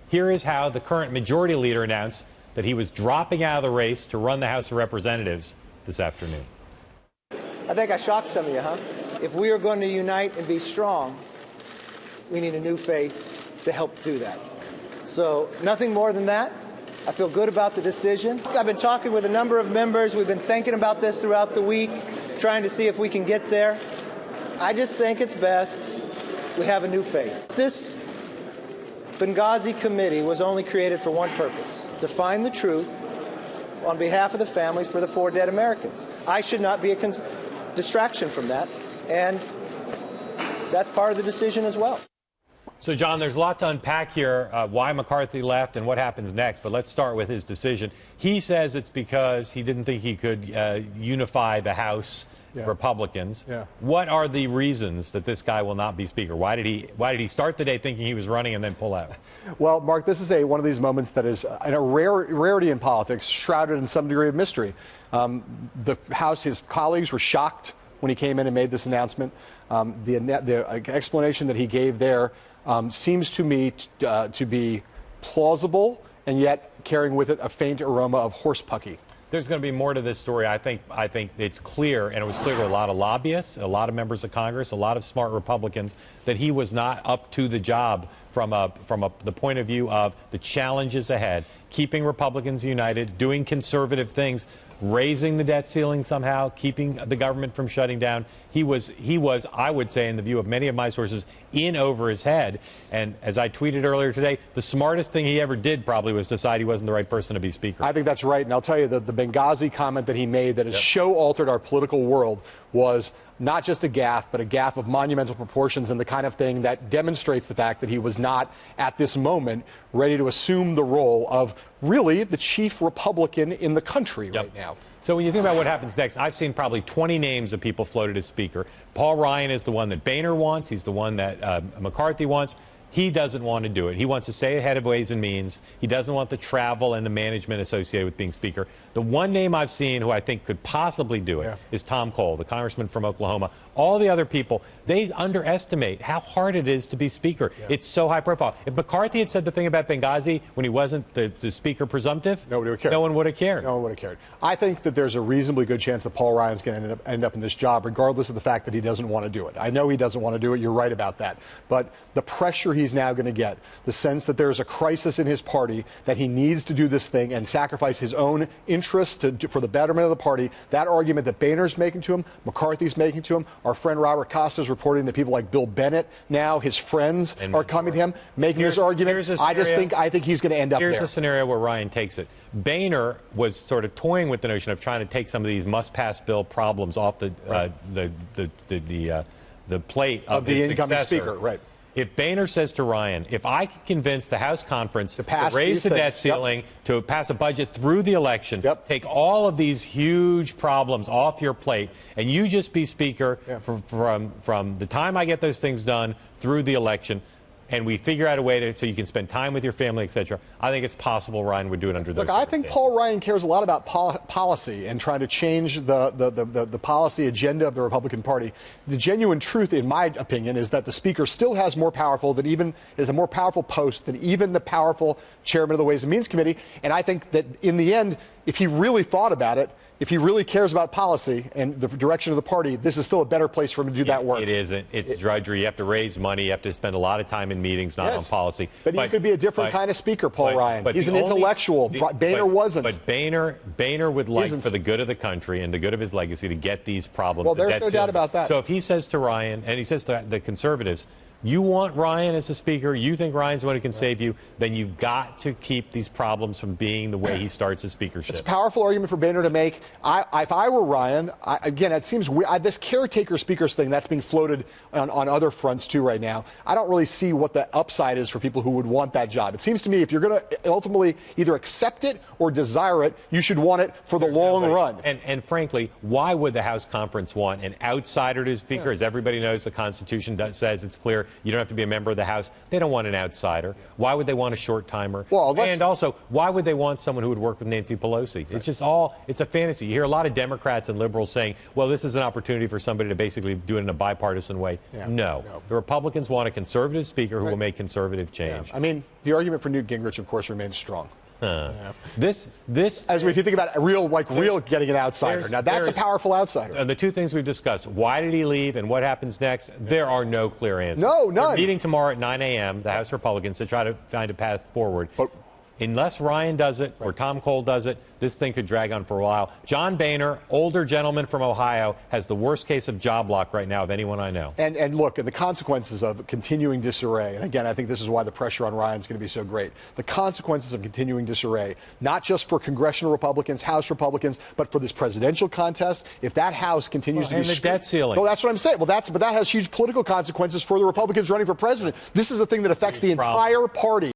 Here is how the current majority leader announced that he was dropping out of the race to run the House of Representatives this afternoon. I think I shocked some of you, huh? If we are going to unite and be strong, we need a new face to help do that. So nothing more than that. I feel good about the decision. I've been talking with a number of members. We've been thinking about this throughout the week, trying to see if we can get there. I just think it's best we have a new face. This Benghazi committee was only created for one purpose: to find the truth on behalf of the families for the 4 dead Americans. I should not be a distraction from that, and that's part of the decision as well. So, John, there's a lot to unpack here, why McCarthy left and what happens next. But let's start with his decision. He says it's because he didn't think he could unify the House Republicans. Yeah. What are the reasons that this guy will not be Speaker? Why did he start the day thinking he was running and then pull out? Well, Mark, this is one of these moments that is a rarity in politics, shrouded in some degree of mystery. The House, his colleagues were shocked when he came in and made this announcement. The explanation that he gave there seems to me to be plausible and yet carrying with it a faint aroma of horsepucky. There's going to be more to this story. I think it's clear, and it was clear to a lot of lobbyists, a lot of members of Congress, a lot of smart Republicans, that he was not up to the job from the point of view of the challenges ahead, keeping Republicans united, doing conservative things, raising the debt ceiling somehow, keeping the government from shutting down. He was, I would say, in the view of many of my sources, in over his head. And as I tweeted earlier today, the smartest thing he ever did probably was decide he wasn't the right person to be Speaker. I think that's right. And I'll tell you that the Benghazi comment that he made that has altered our political world was not just a gaffe, but a gaffe of monumental proportions and the kind of thing that demonstrates the fact that he was not, at this moment, ready to assume the role of really the chief Republican in the country right now. So when you think about what happens next, I've seen probably 20 names of people floated as Speaker. Paul Ryan is the one that Boehner wants. He's the one that McCarthy wants. He doesn't want to do it. He wants to stay ahead of Ways and Means. He doesn't want the travel and the management associated with being Speaker. The one name I've seen who I think could possibly do it is Tom Cole, the congressman from Oklahoma. All the other people, they underestimate how hard it is to be Speaker. It's so high profile. If McCarthy had said the thing about Benghazi when he wasn't the Speaker presumptive, nobody would care. No one would have cared. No one would have cared. I think that there's a reasonably good chance that Paul Ryan's going to end up in this job, regardless of the fact that he doesn't want to do it. I know he doesn't want to do it. You're right about that. But the pressure he's now going to get, the sense that there's a crisis in his party, that he needs to do this thing and sacrifice his own interests for the betterment of the party, that argument that Boehner's making to him, McCarthy's making to him, our friend Robert Costa's reporting that people like Bill Bennett now, his friends, are coming to him, making this argument. I think he's going to end up there. Here's a scenario where Ryan takes it. Boehner was sort of toying with the notion of trying to take some of these must-pass bill problems off the plate of the his incoming successor. Speaker, right? If Boehner says to Ryan, if I can convince the House conference to raise the debt ceiling, to pass a budget through the election, take all of these huge problems off your plate, and you just be Speaker from the time I get those things done through the election, and we figure out a way so you can spend time with your family, etc., I think it's possible Ryan would do it under those circumstances. I think Paul Ryan cares a lot about policy and trying to change the policy agenda of the Republican Party. The genuine truth, in my opinion, is that the Speaker still has more powerful is a more powerful post than even the powerful chairman of the Ways and Means Committee. And I think that in the end, if he really thought about it, if he really cares about policy and the direction of the party, this is still a better place for him to do that work. It isn't. It's drudgery. You have to raise money. You have to spend a lot of time in meetings, not on policy. But he could be a different kind of Speaker, Paul Ryan. He's an intellectual. Boehner wasn't. But Boehner would like, for the good of the country and the good of his legacy, to get these problems. Well, there's no doubt about that. So if he says to Ryan, and he says to the conservatives, you want Ryan as a Speaker, you think Ryan's the one who can save you, then you've got to keep these problems from being the way he starts his speakership. It's a powerful argument for Boehner to make. If I were Ryan, again, it seems weird. This caretaker speakers thing that's being floated on other fronts, too, right now. I don't really see what the upside is for people who would want that job. It seems to me if you're going to ultimately either accept it or desire it, you should want it for the long run. And frankly, why would the House conference want an outsider to Speaker? As everybody knows, the Constitution says it's clear You don't have to be a member of the House. They don't want an outsider. Why would they want a short-timer? Well, and also, why would they want someone who would work with Nancy Pelosi? It's just it's a fantasy. You hear a lot of Democrats and liberals saying, well, this is an opportunity for somebody to basically do it in a bipartisan way. Yeah. No. The Republicans want a conservative speaker who will make conservative change. Yeah. I mean, the argument for Newt Gingrich, of course, remains strong. This as if you think about real getting an outsider. Now that's a powerful outsider. The two things we've discussed: why did he leave, and what happens next? There are no clear answers. No, none. They're meeting tomorrow at 9 a.m. The House Republicans to try to find a path forward. But unless Ryan does it or Tom Cole does it, this thing could drag on for a while. John Boehner, older gentleman from Ohio, has the worst case of job lock right now of anyone I know. And look, and the consequences of continuing disarray, and again, I think this is why the pressure on Ryan is going to be so great. The consequences of continuing disarray, not just for congressional Republicans, House Republicans, but for this presidential contest, if that House continues to be... And the debt ceiling. Well, that's what I'm saying. Well, but that has huge political consequences for the Republicans running for president. This is a thing that affects the entire party.